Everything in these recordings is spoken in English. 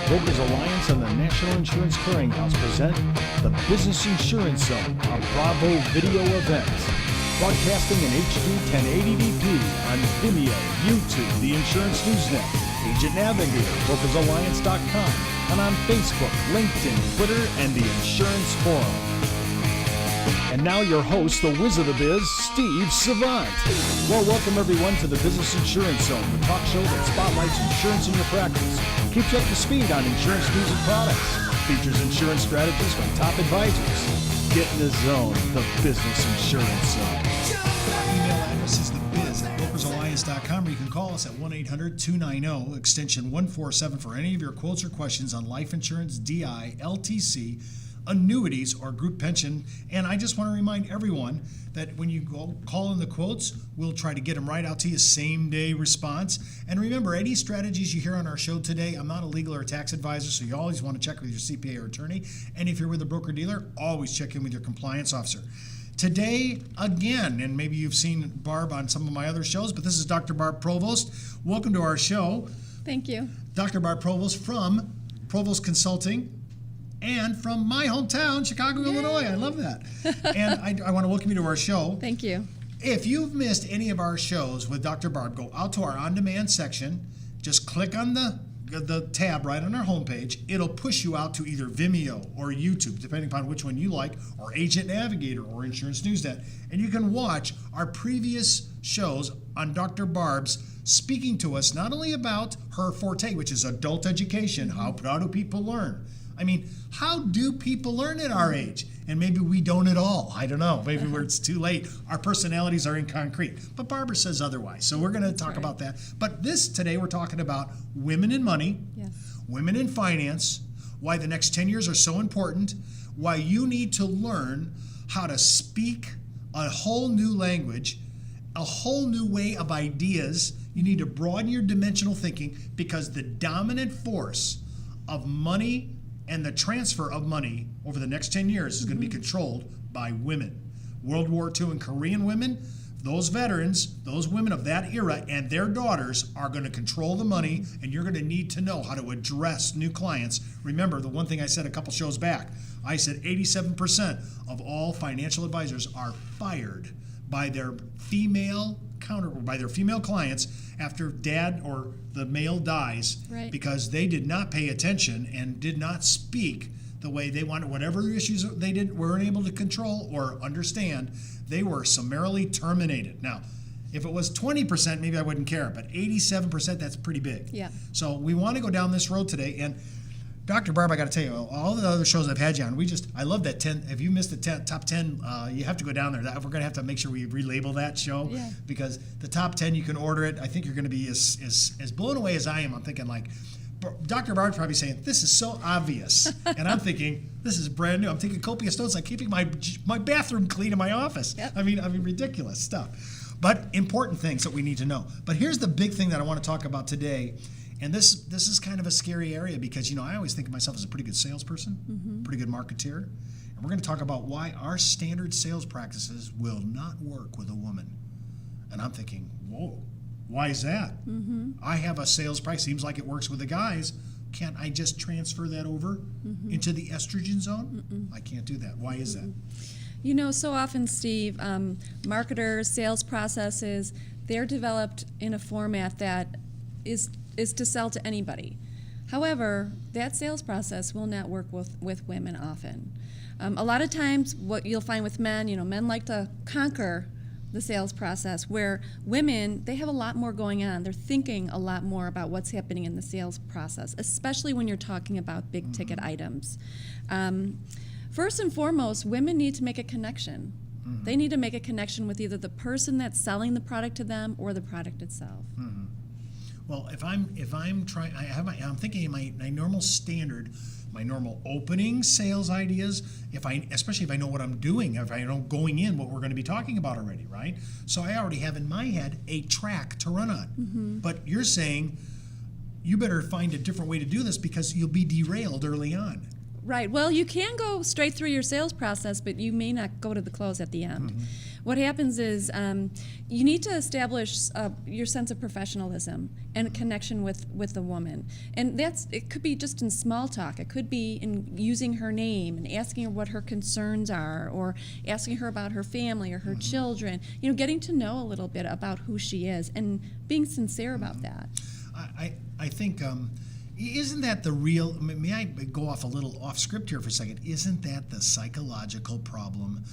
Brokers Alliance and the National Insurance Clearinghouse present the Business Insurance Zone, a Bravo video event. Broadcasting in HD 1080p on Vimeo, YouTube, the Insurance Newsnet, Agent Navigator, BrokersAlliance.com, and on Facebook, LinkedIn, Twitter, and the Insurance Forum. And now your host, the whiz of the biz, Steve Savant. Well, welcome everyone to the Business Insurance Zone, the talk show that spotlights insurance in your practice, keeps you up to speed on insurance news and products, features insurance strategies from top advisors. Get in the zone, the Business Insurance Zone. Our email address is thebiz@brokersalliance.com, or you can call us at 1-800-290 extension 147 for any of your quotes or questions on life insurance, DI, LTC, annuities, or group pension. And I just want to remind everyone that when you call in the quotes, we'll try to get them right out to you, same day response. And remember, any strategies you hear on our show today, I'm not a legal or tax advisor, so you always want to check with your CPA or attorney. And if you're with a broker dealer, always check in with your compliance officer. Today, again, and maybe you've seen Barb on some of my other shows, but this is Dr. Barb Provost. Welcome to our show. Thank you. Dr. Barb Provost from Provost Consulting, and from my hometown, Chicago, Yay. Illinois. I love that. And I want to welcome you to our show. Thank you. If you've missed any of our shows with Dr. Barb, go out to our on-demand section. Just click on the tab right on our homepage. It'll push you out to either Vimeo or YouTube, depending upon which one you like, or Agent Navigator or Insurance Newsnet. And you can watch our previous shows on Dr. Barb's speaking to us not only about her forte, which is adult education, how do people learn? I mean, how do people learn at our age? And maybe we don't at all. I don't know. Maybe it's too late. Our personalities are in concrete. But Barbara says otherwise. So we're going to talk about that. But today we're talking about women in money, Yes. women in finance, why the next 10 years are so important, why you need to learn how to speak a whole new language, a whole new way of ideas. You need to broaden your dimensional thinking, because the dominant force of money and the transfer of money over the next 10 years is going to be controlled by women. World War II and Korean women, those veterans, those women of that era and their daughters are going to control the money, and you're going to need to know how to address new clients. Remember, the one thing I said a couple shows back, I said 87% of all financial advisors are fired by their female clients after dad or the male dies, Right. because they did not pay attention and did not speak the way they wanted. Whatever issues they weren't able to control or understand, they were summarily terminated. Now, if it was 20%, maybe I wouldn't care, but 87%, that's pretty big. Yeah. So we want to go down this road today. And Dr. Barb, I got to tell you, all the other shows I've had you on, I love that 10. If you missed the top 10, you have to go down there. We're going to have to make sure we relabel that show, Yeah. because the top 10, you can order it. I think you're going to be as blown away as I am. I'm thinking, like, Dr. Barb's probably saying, this is so obvious. And I'm thinking, this is brand new. I'm taking copious notes. I'm keeping my bathroom clean in my office. Yep. I mean, ridiculous stuff. But important things that we need to know. But here's the big thing that I want to talk about today. And this is kind of a scary area, because, I always think of myself as a pretty good salesperson, pretty good marketeer. And we're going to talk about why our standard sales practices will not work with a woman. And I'm thinking, whoa, why is that? I have a sales price, seems like it works with the guys. Can't I just transfer that over into the estrogen zone? I can't do that. Why is that? So often, Steve, marketers, sales processes, they're developed in a format that is to sell to anybody. However, that sales process will not work with women often. A lot of times what you'll find with men, men like to conquer the sales process, where women, they have a lot more going on. They're thinking a lot more about what's happening in the sales process, especially when you're talking about big ticket items. First and foremost, women need to make a connection. They need to make a connection with either the person that's selling the product to them or the product itself. Well, if I'm trying, I'm thinking in my normal standard, my normal opening sales ideas, especially if I know what I'm doing, if I know going in what we're going to be talking about already, right? So I already have in my head a track to run on. But you're saying you better find a different way to do this, because you'll be derailed early on. Right. Well, you can go straight through your sales process, but you may not go to the close at the end. What happens is you need to establish your sense of professionalism and a connection with the woman. And it could be just in small talk. It could be in using her name and asking her what her concerns are, or asking her about her family or her children. Getting to know a little bit about who she is and being sincere about that. I think, isn't that the real, may I go off a little off script here for a second? Isn't that the psychological problem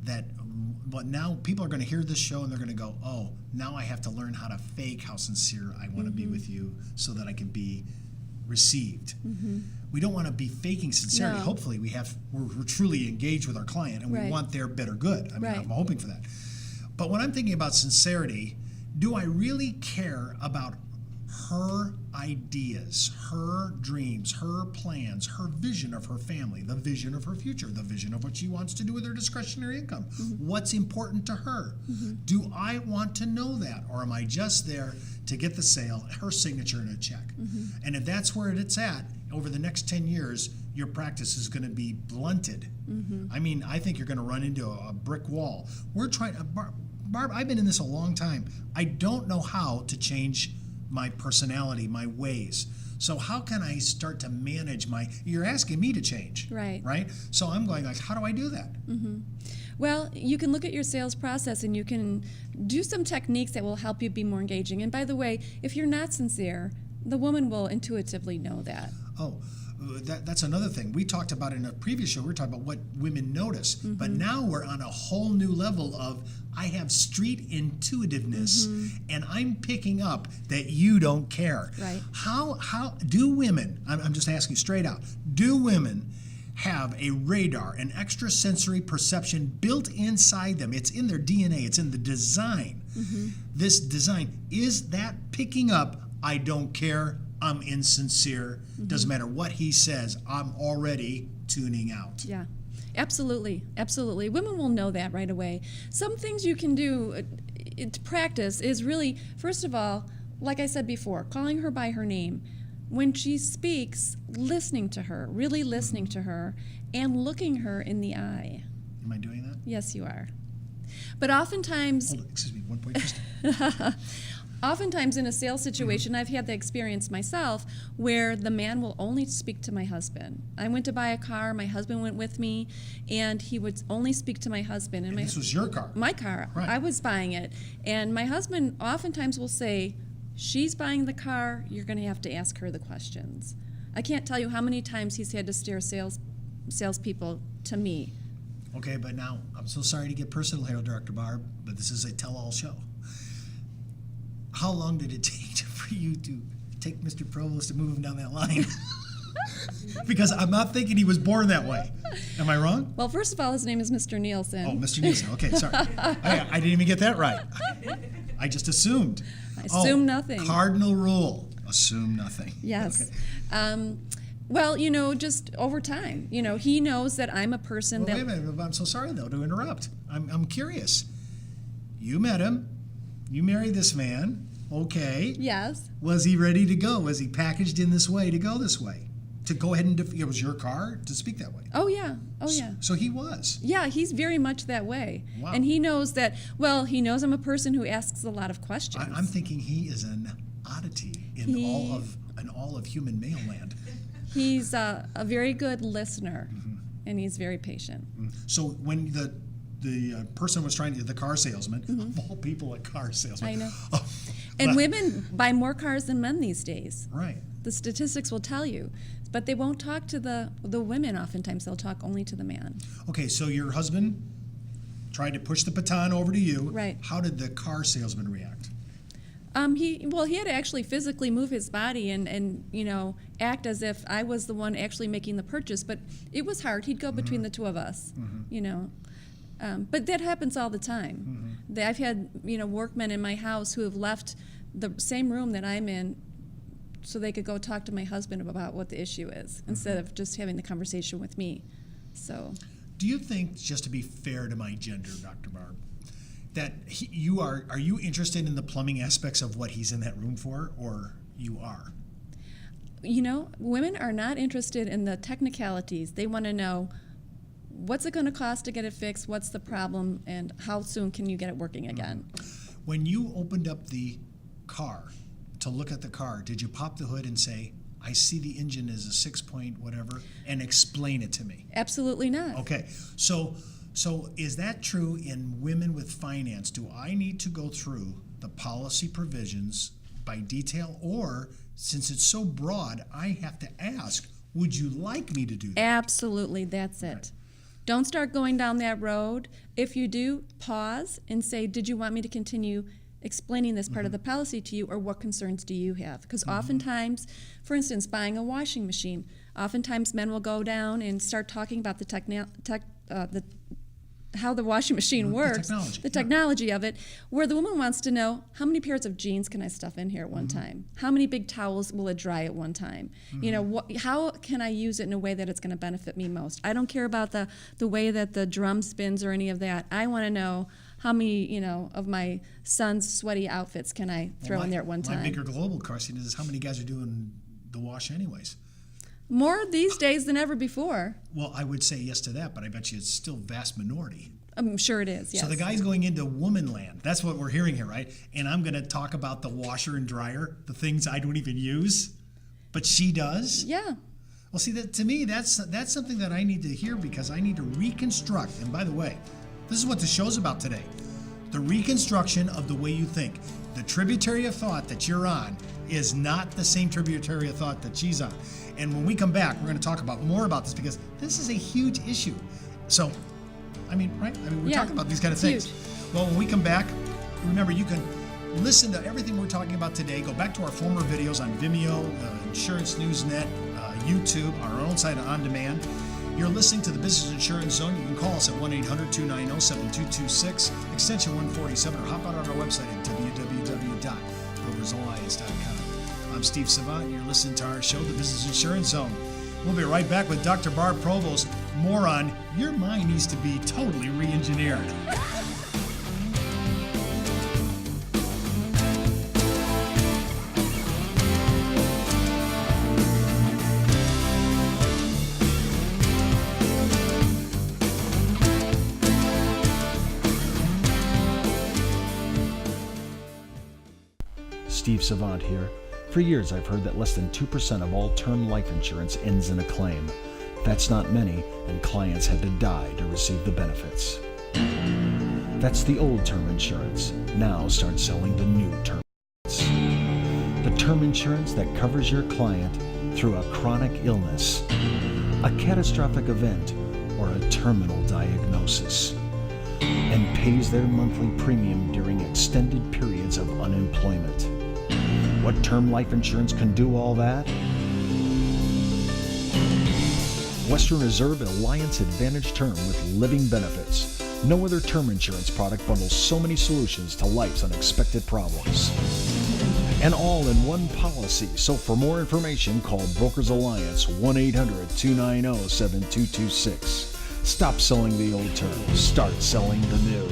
that, but now people are going to hear this show and they're going to go, oh, now I have to learn how to fake how sincere I want to be with you so that I can be received. We don't want to be faking sincerity. No. Hopefully we're truly engaged with our client and we want their better good. I mean, I'm hoping for that. But when I'm thinking about sincerity, do I really care about her ideas, her dreams, her plans, her vision of her family, the vision of her future, the vision of what she wants to do with her discretionary income? What's important to her? Do I want to know that? Or am I just there to get the sale, her signature, and a check? And if that's where it's at, over the next 10 years, your practice is going to be blunted. I mean, I think you're going to run into a brick wall. We're trying, Barb, I've been in this a long time. I don't know how to change my personality, my ways. So how can I start to manage you're asking me to change. Right? So I'm going like, how do I do that? Well, you can look at your sales process and you can do some techniques that will help you be more engaging. And by the way, if you're not sincere, the woman will intuitively know that. Oh, that's another thing. We talked about in a previous show, we were talking about what women notice. But now we're on a whole new level of, I have street intuitiveness and I'm picking up that you don't care. Right. How do women, I'm just asking straight out, do women have a radar, an extrasensory perception built inside them? It's in their DNA, it's in the design. This design, is that picking up, I don't care, I'm insincere, doesn't matter what he says, I'm already tuning out? Yeah, absolutely, absolutely. Women will know that right away. Some things you can do to practice is really, first of all, like I said before, calling her by her name. When she speaks, listening to her, really listening to her, and looking her in the eye. Am I doing that? Yes, you are. But oftentimes... Hold on, excuse me, 1 point just. Oftentimes in a sales situation, I've had the experience myself where the man will only speak to my husband. I went to buy a car, my husband went with me, and he would only speak to my husband. And this was your car? My car. Right. I was buying it. And my husband oftentimes will say, she's buying the car, you're going to have to ask her the questions. I can't tell you how many times he's had to steer salespeople to me. Okay, but now, I'm so sorry to get personal here, Dr. Barb, but this is a tell-all show. How long did it take for you to take Mr. Provost and move him down that line? Because I'm not thinking he was born that way. Am I wrong? Well, first of all, his name is Mr. Nielsen. Oh, Mr. Nielsen. Okay, sorry. I didn't even get that right. I just assumed. I assume nothing. Cardinal rule. Assume nothing. Yes. Okay. Well, just over time. He knows that I'm a person Wait a minute. I'm so sorry, though, to interrupt. I'm curious. You met him. You married this man. Okay. Yes. Was he ready to go? Was he packaged in this way to go this way? To go ahead and it was your car to speak that way? Oh, yeah. Oh, yeah. So he was? Yeah, he's very much that way. Wow. And he knows that, he knows I'm a person who asks a lot of questions. I'm thinking he is an oddity in all of human male land. He's a very good listener, and he's very patient. So when the person was trying to, the car salesman, of all people, a car salesman. I know. And women buy more cars than men these days. Right. The statistics will tell you. But they won't talk to the women oftentimes. They'll talk only to the man. Okay, so your husband tried to push the baton over to you. Right. How did the car salesman react? He had to actually physically move his body and act as if I was the one actually making the purchase. But it was hard. He'd go between the two of us, But that happens all the time. I've had workmen in my house who have left the same room that I'm in so they could go talk to my husband about what the issue is instead of just having the conversation with me. So, do you think, just to be fair to my gender, Dr. Barb, that are you interested in the plumbing aspects of what he's in that room for, or you are? Women are not interested in the technicalities. They want to know what's it going to cost to get it fixed? What's the problem? And how soon can you get it working again? When you opened up the car to look at the car, did you pop the hood and say, I see the engine is a 6-point whatever, and explain it to me? Absolutely not. Okay, so is that true in women with finance? Do I need to go through the policy provisions by detail, or since it's so broad, I have to ask, would you like me to do that? Absolutely, that's it. Right. Don't start going down that road. If you do, pause and say, did you want me to continue explaining this part of the policy to you, or what concerns do you have? Because oftentimes, for instance, buying a washing machine, oftentimes men will go down and start talking about how the washing machine works, the technology of it, where the woman wants to know, how many pairs of jeans can I stuff in here at one time? How many big towels will it dry at one time? You know, how can I use it in a way that it's going to benefit me most? I don't care about the way that the drum spins or any of that. I want to know how many, of my son's sweaty outfits can I throw in there at one time. My bigger global question is how many guys are doing the wash anyways? More these days than ever before. Well, I would say yes to that, but I bet you it's still vast minority. I'm sure it is, yes. So the guy's going into woman land. That's what we're hearing here, right? And I'm going to talk about the washer and dryer, the things I don't even use, but she does? Yeah. Well, see, that to me, that's something that I need to hear, because I need to reconstruct. And by the way, this is what the show's about today. The reconstruction of the way you think. The tributary of thought that you're on is not the same tributary of thought that she's on. And when we come back, we're going to talk more about this, because this is a huge issue. So, right? We're talking about these kind of things. Huge. Well, when we come back, remember, you can listen to everything we're talking about today. Go back to our former videos on Vimeo, Insurance News Net, YouTube, our own site on demand. You're listening to the Business Insurance Zone. You can call us at 1-800-290-7226, extension 147, or hop out on our website at www.brokersalliance.com. I'm Steve Savant. You're listening to our show, the Business Insurance Zone. We'll be right back with Dr. Barb Provost. More on your mind needs to be totally re-engineered. Steve Savant here. For years, I've heard that less than 2% of all term life insurance ends in a claim. That's not many, and clients had to die to receive the benefits. That's the old term insurance. Now start selling the new term insurance. The term insurance that covers your client through a chronic illness, a catastrophic event, or a terminal diagnosis, and pays their monthly premium during extended periods of unemployment. What term life insurance can do all that? Western Reserve Alliance Advantage Term with living benefits. No other term insurance product bundles so many solutions to life's unexpected problems. And all in one policy. So for more information, call Brokers Alliance 1-800-290-7226. Stop selling the old term. Start selling the new.